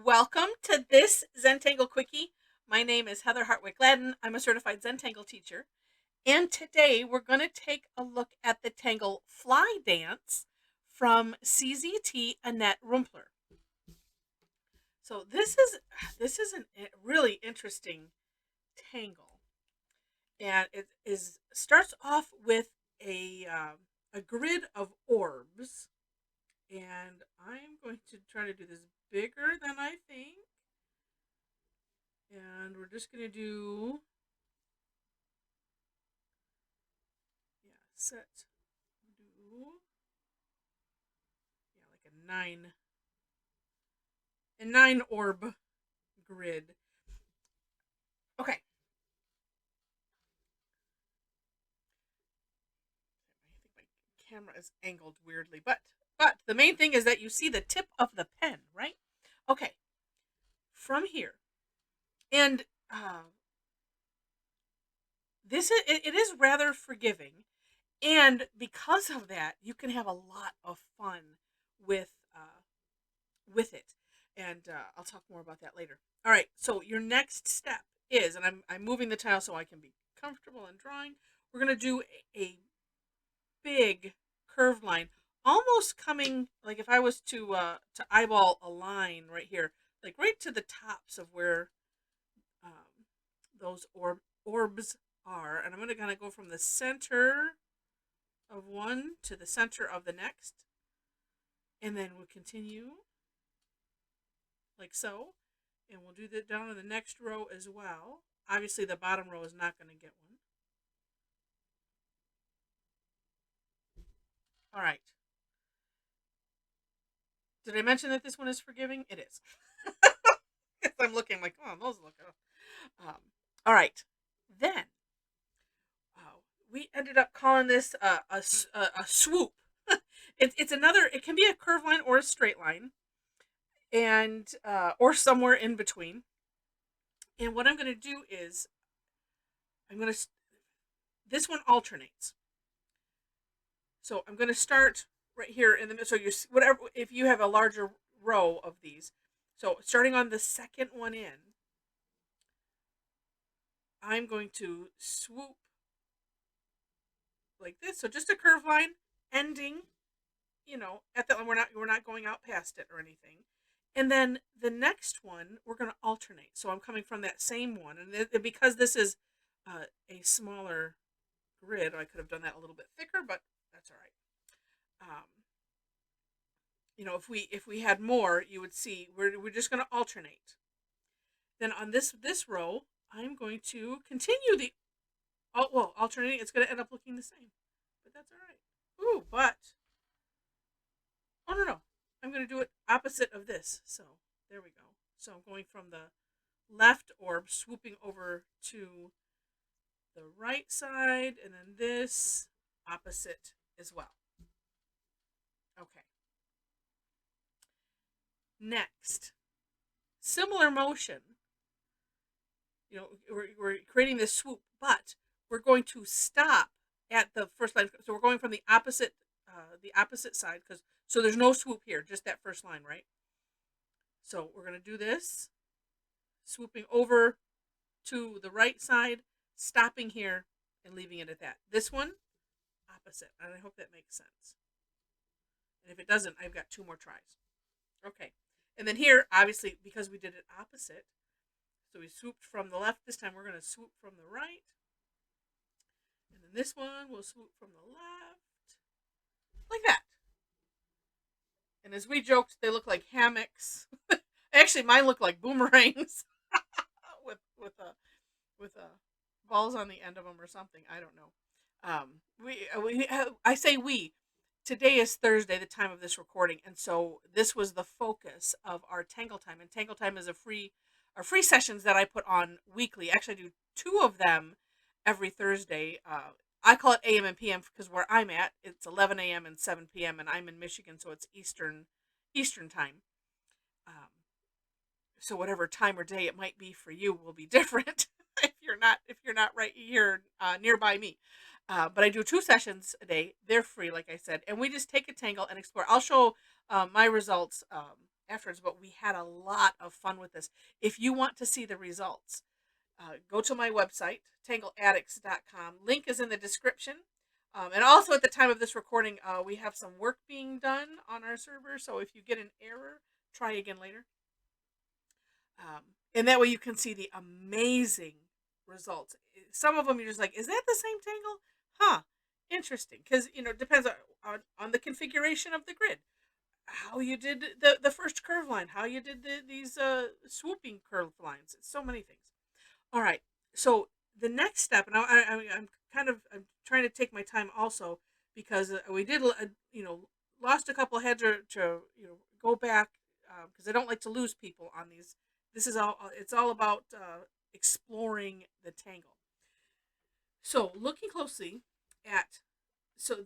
Welcome to this Zentangle Quickie. My name is Heather Hartwick Gladden. I'm a certified Zentangle teacher. And today we're going to take a look at the Tangle Flydance from CZT Annett Ruempler. So this is a really interesting tangle. And it starts off with a grid of orbs. And I'm going to try to do this bigger than I think. And we're just going to do, set, do, like a nine orb grid. Okay. I think my camera is angled weirdly, but the main thing is that you see the tip of the pen, right? Okay. From here, and it is rather forgiving, and because of that, you can have a lot of fun with it, and I'll talk more about that later. All right, so your next step is, and I'm moving the tile so I can be comfortable in drawing. We're gonna do a big curved line, almost coming like if I was to eyeball a line right here, like right to the tops of where those orbs are, and I'm gonna kind of go from the center of one to the center of the next, and then we'll continue like so, and we'll do that down in the next row as well. Obviously the bottom row is not going to get one. All right, did I mention that this one is forgiving? It is. I'm looking like, oh, those look all right, then we ended up calling this a swoop. It's another, it can be a curved line or a straight line, and or somewhere in between. And what I'm going to do is this one alternates. So I'm going to start right here in the middle. So you whatever, if you have a larger row of these, so starting on the second one in, I'm going to swoop like this. So just a curved line ending, at the, we're not going out past it or anything. And then the next one, we're going to alternate. So I'm coming from that same one. And because this is a smaller grid, I could have done that a little bit thicker, but that's all right. If we had more, you would see we're just going to alternate. Then on this row, I'm going to continue the alternating. It's going to end up looking the same, but that's all right. Ooh, but no, I'm going to do it opposite of this. So there we go. So I'm going from the left orb, swooping over to the right side, and then this opposite as well. Okay. Next, similar motion. We're creating this swoop, but we're going to stop at the first line. So we're going from the opposite side, so there's no swoop here, just that first line, right? So we're going to do this, swooping over to the right side, stopping here, and leaving it at that. This one, opposite, and I hope that makes sense. And if it doesn't, I've got 2 more tries. Okay, and then here, obviously, because we did it opposite, so we swooped from the left. This time we're going to swoop from the right. And then this one we'll swoop from the left. Like that. And as we joked, they look like hammocks. Actually, mine look like boomerangs with balls on the end of them or something. I don't know. I say we. Today is Thursday, the time of this recording, and so this was the focus of our Tangle Time. And Tangle Time is free sessions that I put on weekly. Actually, I do 2 of them every Thursday. I call it AM and PM because where I'm at, it's 11 a.m. and 7 p.m. and I'm in Michigan, so it's Eastern time. So whatever time or day it might be for you will be different if you're not right here nearby me. But I do 2 sessions a day. They're free, like I said, and we just take a tangle and explore. I'll show my results afterwards, but we had a lot of fun with this. If you want to see the results, go to my website, tangleaddicts.com. Link is in the description. And also at the time of this recording, we have some work being done on our server. So if you get an error, try again later. And that way you can see the amazing results. Some of them you're just like, is that the same tangle? Huh, interesting. Because, it depends on the configuration of the grid. How you did the first curve line, how you did these swooping curve lines. It's so many things. All right. So the next step, and I'm I'm trying to take my time also because we did lost a couple heads to go back because I don't like to lose people on these. This is all. It's all about exploring the tangle. So looking closely at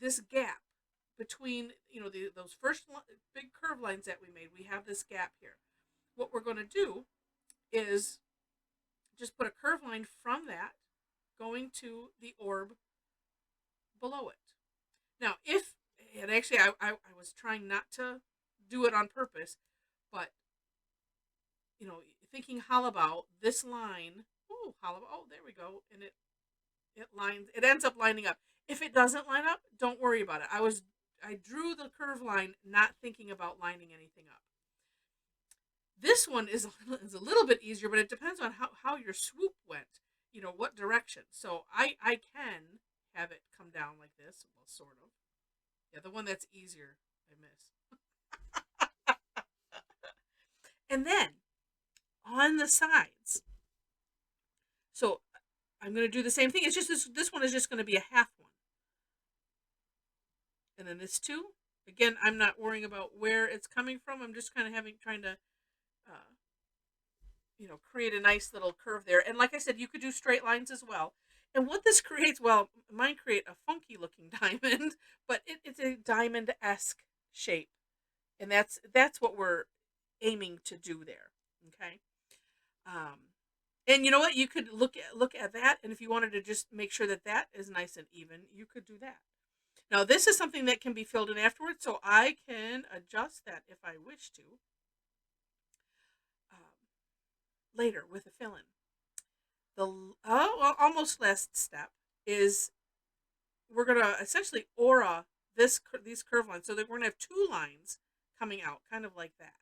this gap between those first big curve lines that we made, we have this gap here. What we're going to do is just put a curve line from that going to the orb below it. Now, and actually I was trying not to do it on purpose, but thinking Halabout, this line, there we go, and it ends up lining up. If it doesn't line up, don't worry about it. I drew the curve line not thinking about lining anything up. This one is a little bit easier, but it depends on how your swoop went, what direction. So I can have it come down like this, well, sort of. Yeah, the one that's easier, I miss. And then on the sides, so I'm going to do the same thing. It's just this one is just going to be a half one. And then this two, again, I'm not worrying about where it's coming from. I'm just kind of trying to create a nice little curve there. And like I said, you could do straight lines as well. And what this creates, well, mine create a funky looking diamond, but it's a diamond-esque shape. And that's what we're aiming to do there. Okay. And you know what? You could look at that, and if you wanted to just make sure that is nice and even, you could do that. Now, this is something that can be filled in afterwards, so I can adjust that if I wish to later with a fill-in. Almost last step is we're going to essentially aura these curve lines, so that we're going to have two lines coming out, kind of like that.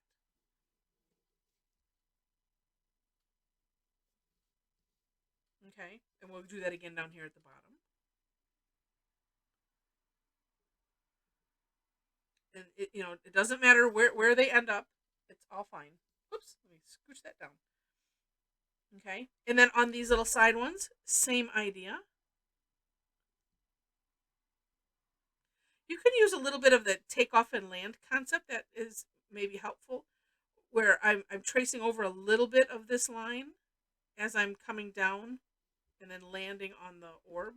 Okay, and we'll do that again down here at the bottom. And it doesn't matter where they end up. It's all fine. Oops, let me scooch that down. Okay, and then on these little side ones, same idea. You can use a little bit of the take off and land concept that is maybe helpful, where I'm tracing over a little bit of this line as I'm coming down and then landing on the orb.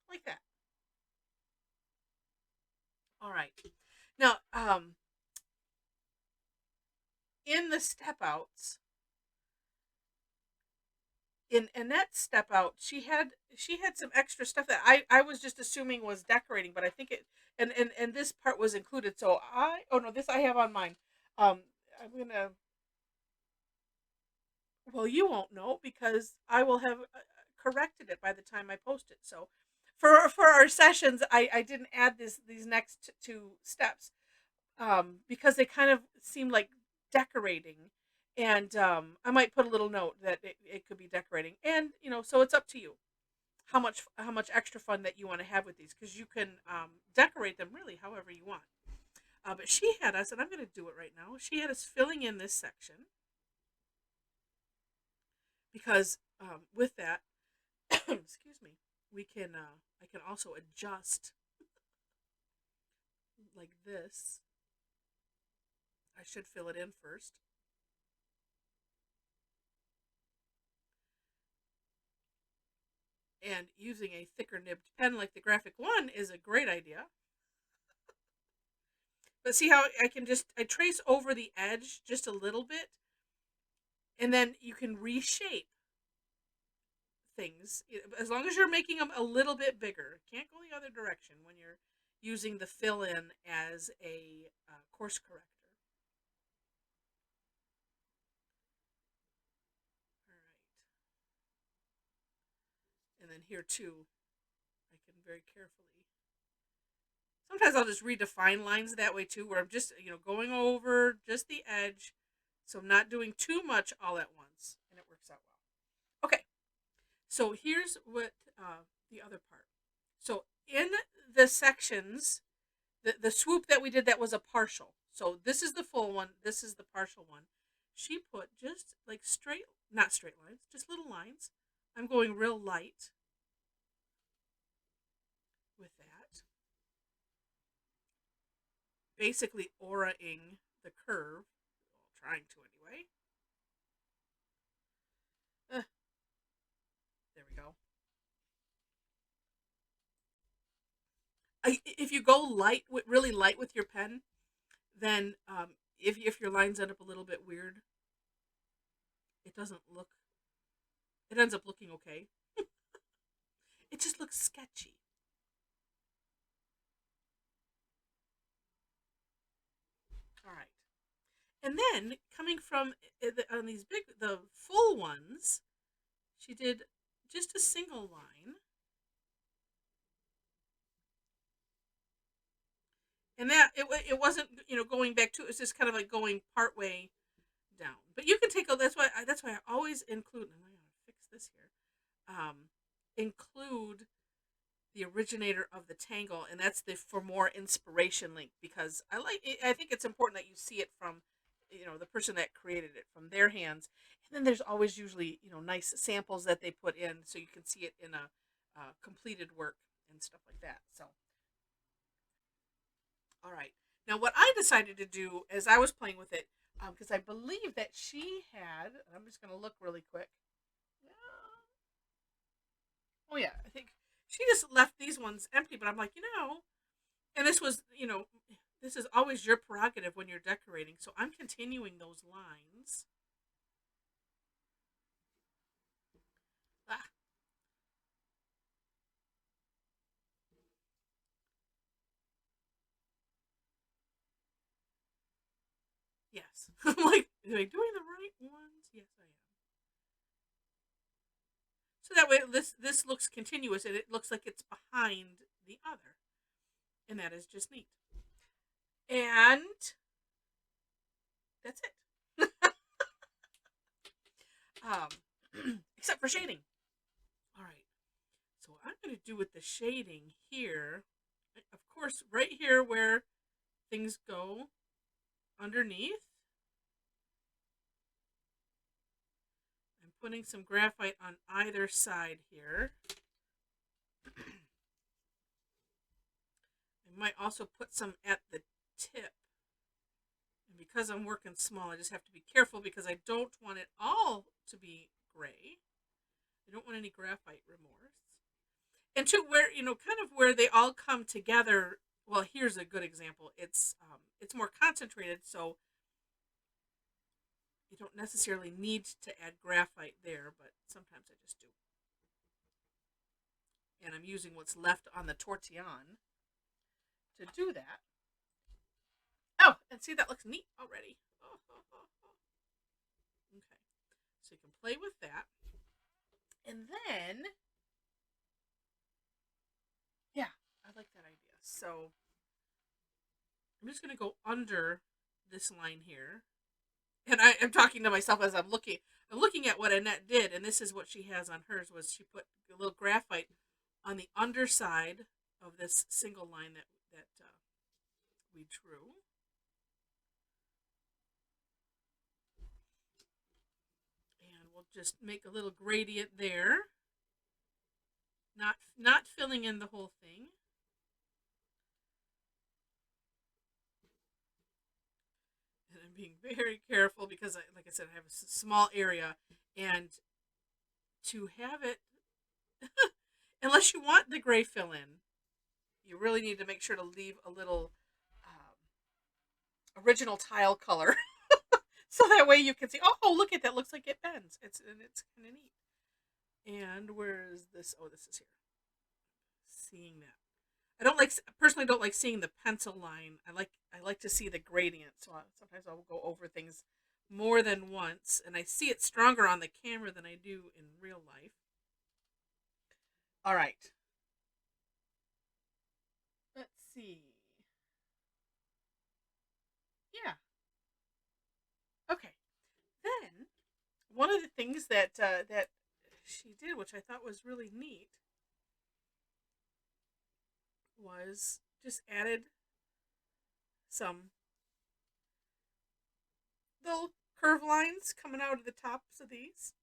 Like that. All right. Now, in the step outs, in Annette's step out, she had some extra stuff that I was just assuming was decorating, but I think it and this part was included. So this I have on mine. I'm gonna. Well, you won't know because I will have corrected it by the time I post it. So, for our sessions, I didn't add these next two steps because they kind of seem like decorating, and I might put a little note that it could be decorating, and so it's up to you how much extra fun that you want to have with these, because you can decorate them really however you want. But she had us, and I'm going to do it right now. She had us filling in this section because with that, excuse me, we can I can also adjust like this. I should fill it in first. And using a thicker nibbed pen like the graphic one is a great idea. But see how I trace over the edge just a little bit, and then you can reshape things as long as you're making them a little bit bigger. Can't go the other direction when you're using the fill-in as a course corrector. All right. And then here too, I can very carefully. Sometimes I'll just redefine lines that way too, where I'm just, going over just the edge. So I'm not doing too much all at once, and it works out well. Okay, so here's what the other part. So in the sections, the swoop that we did, that was a partial. So this is the full one, this is the partial one. She put just like not straight lines, just little lines. I'm going real light with that. Basically auraing the curve, trying to anyway. There we go. If you go really light with your pen, then if your lines end up a little bit weird, it ends up looking okay. It just looks sketchy. All right. And then coming from on the full ones, she did just a single line. And that it wasn't, going back to, it was just kind of like going part way down. But you can take that's why I always include, and I'm going to fix this here. Include the originator of the tangle, and that's the for more inspiration link, because I think it's important that you see it from the person that created it, from their hands. And then there's always usually nice samples that they put in, so you can see it in a completed work and stuff like that. So all right, now what I decided to do as I was playing with it, because I believe that she had, I'm just going to look really quick. Oh yeah, I think she just left these ones empty, but I'm like, and this was, this is always your prerogative when you're decorating, so I'm continuing those lines. Ah. Yes. I'm like, am I doing the right ones? Yes, I am. So that way this looks continuous, and it looks like it's behind the other. And that is just neat. And that's it. Except for shading. All right. So what I'm going to do with the shading here, of course, right here where things go underneath, I'm putting some graphite on either side here. I might also put some at the tip. And because I'm working small, I just have to be careful, because I don't want it all to be gray. I don't want any graphite remorse. And to where, kind of where they all come together. Well, here's a good example. It's more concentrated, so you don't necessarily need to add graphite there, but sometimes I just do. And I'm using what's left on the tortillon to do that. Oh, and see, that looks neat already. Okay, so you can play with that. And then, yeah, I like that idea. So I'm just going to go under this line here. And I'm talking to myself as I'm looking at what Annette did, and this is what she has on hers. Was she put a little graphite on the underside of this single line that we drew. And we'll just make a little gradient there. Not filling in the whole thing. And I'm being very careful, because, like I said, I have a small area, and to have it, unless you want the gray fill in, you really need to make sure to leave a little original tile color. So that way you can see, oh, look at that, looks like it bends. It's kind of neat. And where is this? Oh, this is here. Seeing that. personally don't like seeing the pencil line. I like to see the gradient. So sometimes I'll go over things more than once, and I see it stronger on the camera than I do in real life. All right. Let's see. Yeah. Okay. Then one of the things that she did, which I thought was really neat, was just added some little curve lines coming out of the tops of these,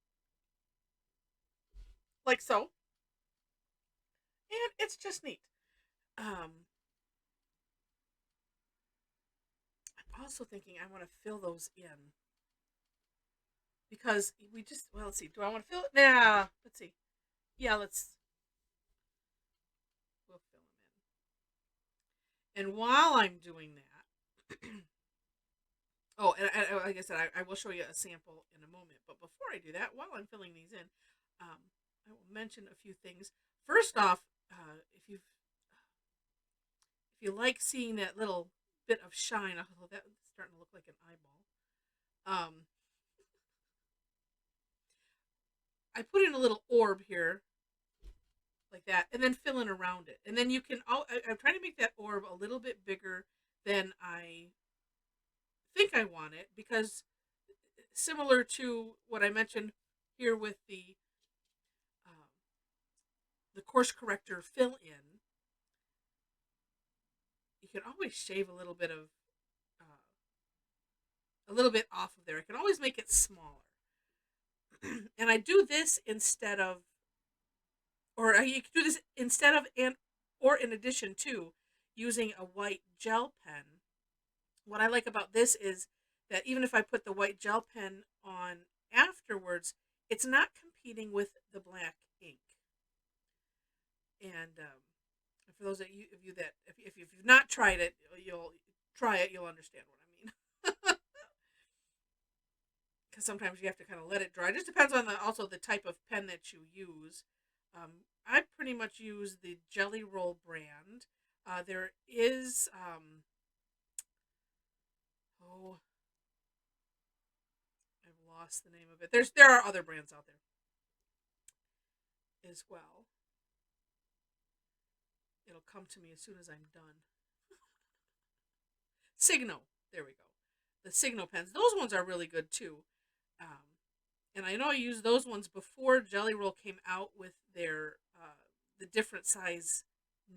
like so, and it's just neat. I'm also thinking I want to fill those in because let's see. Do I want to fill it? Nah. Let's see. Yeah, we'll fill them in. And while I'm doing that, oh, and like I said, I will show you a sample in a moment. But before I do that, while I'm filling these in, I will mention a few things. First off, if you like seeing that little bit of shine, although that's starting to look like an eyeball, I put in a little orb here, like that, and then fill in around it. And then you can, I'm trying to make that orb a little bit bigger than I think I want it, because similar to what I mentioned here with the course corrector fill in, you can always shave a little bit off of there. I can always make it smaller. And I do this instead of, or you can do this instead of, and or in addition to using a white gel pen. What I like about this is that even if I put the white gel pen on afterwards, it's not competing with the black ink. And for those of you that, if you've not tried it, you'll try it, you'll understand what I mean. Because sometimes you have to kind of let it dry. It just depends on also the type of pen that you use. I pretty much use the Jelly Roll brand. There is oh, I've lost the name of it. There are other brands out there as well. It'll come to me as soon as I'm done. Signo. There we go. The Signo pens. Those ones are really good too. And I know I used those ones before Jelly Roll came out with their the different size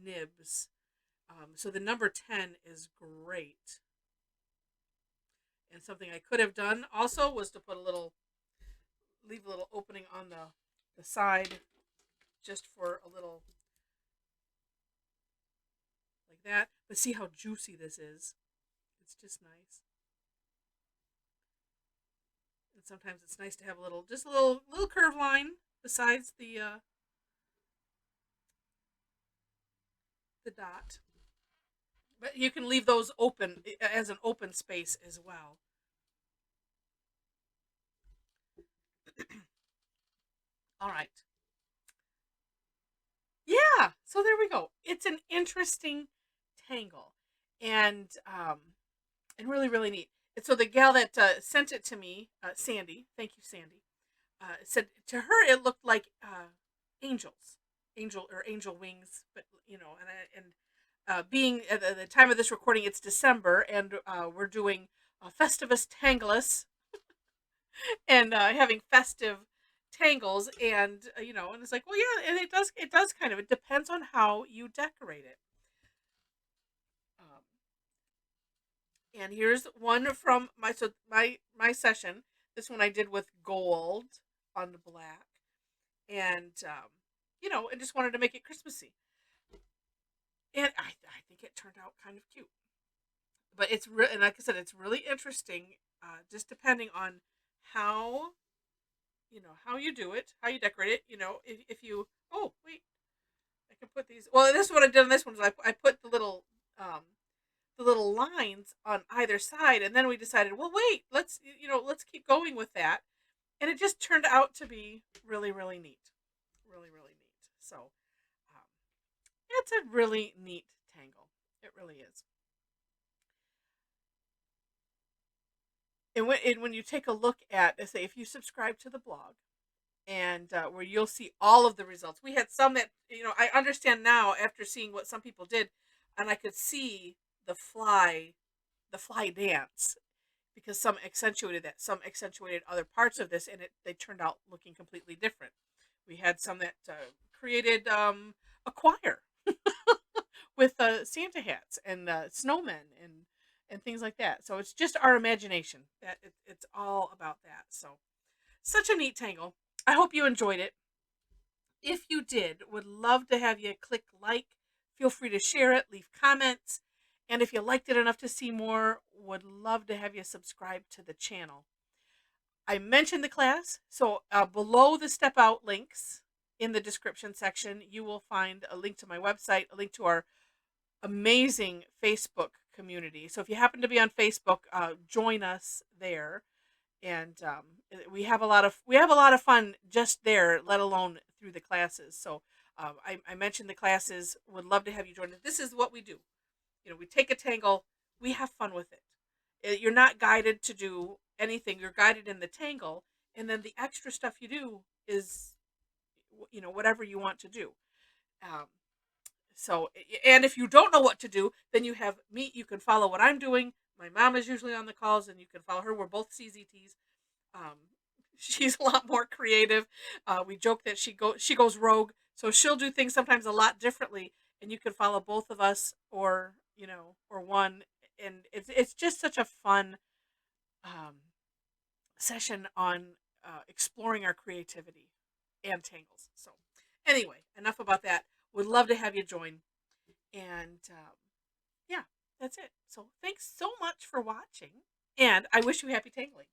nibs. So the number 10 is great. And something I could have done also was to leave a little opening on the side, just for a little, like that. But see how juicy this is. It's just nice. And sometimes it's nice to have just a little curve line besides the dot. But you can leave those open as an open space as well. All right. Yeah, so there we go. It's an interesting tangle, and really really neat. And so the gal that sent it to me, Sandy, thank you, Sandy, said to her it looked like angel wings, but being at the time of this recording, it's December, and we're doing Festivus Tanglus, and having festive tangles, and and it's like, well, yeah, and it does kind of, it depends on how you decorate it. And here's one from my session. This one I did with gold on the black, and I just wanted to make it Christmassy, and I think it turned out kind of cute. But and like I said, it's really interesting, just depending on how how you do it, how you decorate it. If you, oh wait, I can put these. Well, this is what I did on this one. Is I put the little lines on either side, and then we decided, well, wait, let's keep going with that, and it just turned out to be really really neat, really really neat. So It's a really neat tangle. It really is. And when you take a look at, say, if you subscribe to the blog, and where you'll see all of the results. We had some that, I understand now after seeing what some people did, and I could see the fly, the Flydance, because some accentuated that, some accentuated other parts of this, and they turned out looking completely different. We had some that created a choir with Santa hats and snowmen and things like that. So it's just our imagination that it's all about that. So such a neat tangle. I hope you enjoyed it. If you did, would love to have you click like. Feel free to share it, leave comments, and if you liked it enough to see more, would love to have you subscribe to the channel. I mentioned the class, so below the step out links in the description section, you will find a link to my website, a link to our amazing Facebook community. So if you happen to be on Facebook, join us there. And we have a lot of fun just there, let alone through the classes. So I mentioned the classes. Would love to have you join us. This is what we do. We take a tangle, we have fun with it. You're not guided to do anything. You're guided in the tangle, and then the extra stuff you do is, whatever you want to do. So, and if you don't know what to do, then you have me. You can follow what I'm doing. My mom is usually on the calls, and you can follow her. We're both CZTs. She's a lot more creative. We joke that she goes rogue, so she'll do things sometimes a lot differently, and you can follow both of us, or or one, and it's just such a fun session on exploring our creativity and tangles. So, anyway, enough about that. Would love to have you join, and yeah, that's it. So, thanks so much for watching, and I wish you happy tangling.